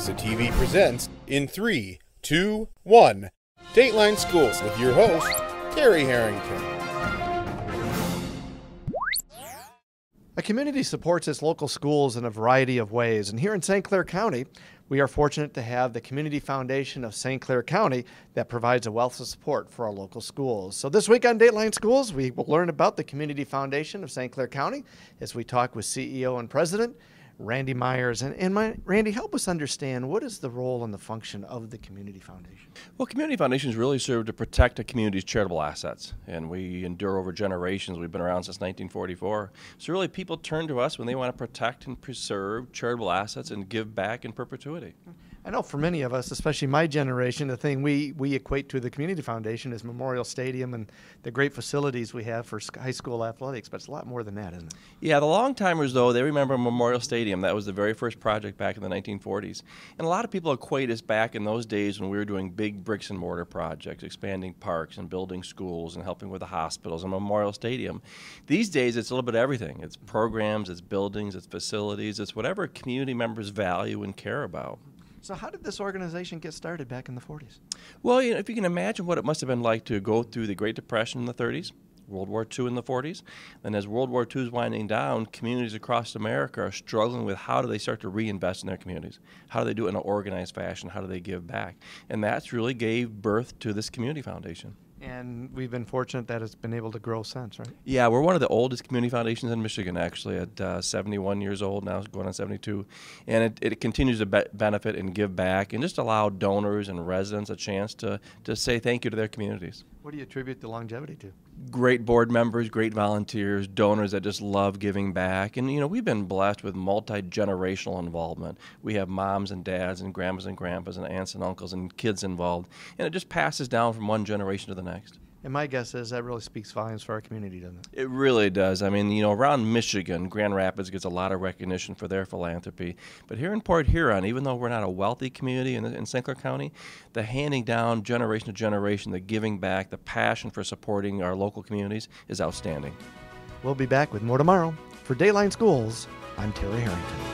Alexa TV presents in 3, 2, 1, Dateline Schools with your host, Terry Harrington. A community supports its local schools in a variety of ways, and here in St. Clair County, we are fortunate to have the Community Foundation of St. Clair County that provides a wealth of support for our local schools. So this week on Dateline Schools, we will learn about the Community Foundation of St. Clair County as we talk with CEO and President Randy Maiers. Randy, help us understand, what is the role and the function of the Community Foundation? Well, community foundations really serve to protect a community's charitable assets, and we endure over generations. We've been around since 1944. So really, people turn to us when they want to protect and preserve charitable assets and give back in perpetuity. I know for many of us, especially my generation, the thing we equate to the Community Foundation is Memorial Stadium and the great facilities we have for high school athletics, but it's a lot more than that, isn't it? Yeah, the long-timers, though, they remember Memorial Stadium. That was the very first project back in the 1940s. And a lot of people equate us back in those days when we were doing big bricks and mortar projects, expanding parks and building schools and helping with the hospitals and Memorial Stadium. These days, it's a little bit of everything. It's programs, it's buildings, it's facilities, it's whatever community members value and care about. So how did this organization get started back in the 40s? Well, you know, if you can imagine what it must have been like to go through the Great Depression in the 30s, World War II in the 40s, and as World War II is winding down, communities across America are struggling with how do they start to reinvest in their communities? How do they do it in an organized fashion? How do they give back? And that's really gave birth to this Community Foundation. And we've been fortunate that it's been able to grow since, right? Yeah, we're one of the oldest community foundations in Michigan, actually, at 71 years old now, going on 72. And it continues to benefit and give back and just allow donors and residents a chance to say thank you to their communities. What do you attribute the longevity to? Great board members, great volunteers, donors that just love giving back. And, you know, we've been blessed with multi-generational involvement. We have moms and dads and grandmas and grandpas and aunts and uncles and kids involved. And it just passes down from one generation to the next. And my guess is that really speaks volumes for our community, doesn't it? It really does. I mean, you know, around Michigan, Grand Rapids gets a lot of recognition for their philanthropy. But here in Port Huron, even though we're not a wealthy community in St. Clair County, the handing down generation to generation, the giving back, the passion for supporting our local communities is outstanding. We'll be back with more tomorrow. For Dateline Schools, I'm Terry Harrington.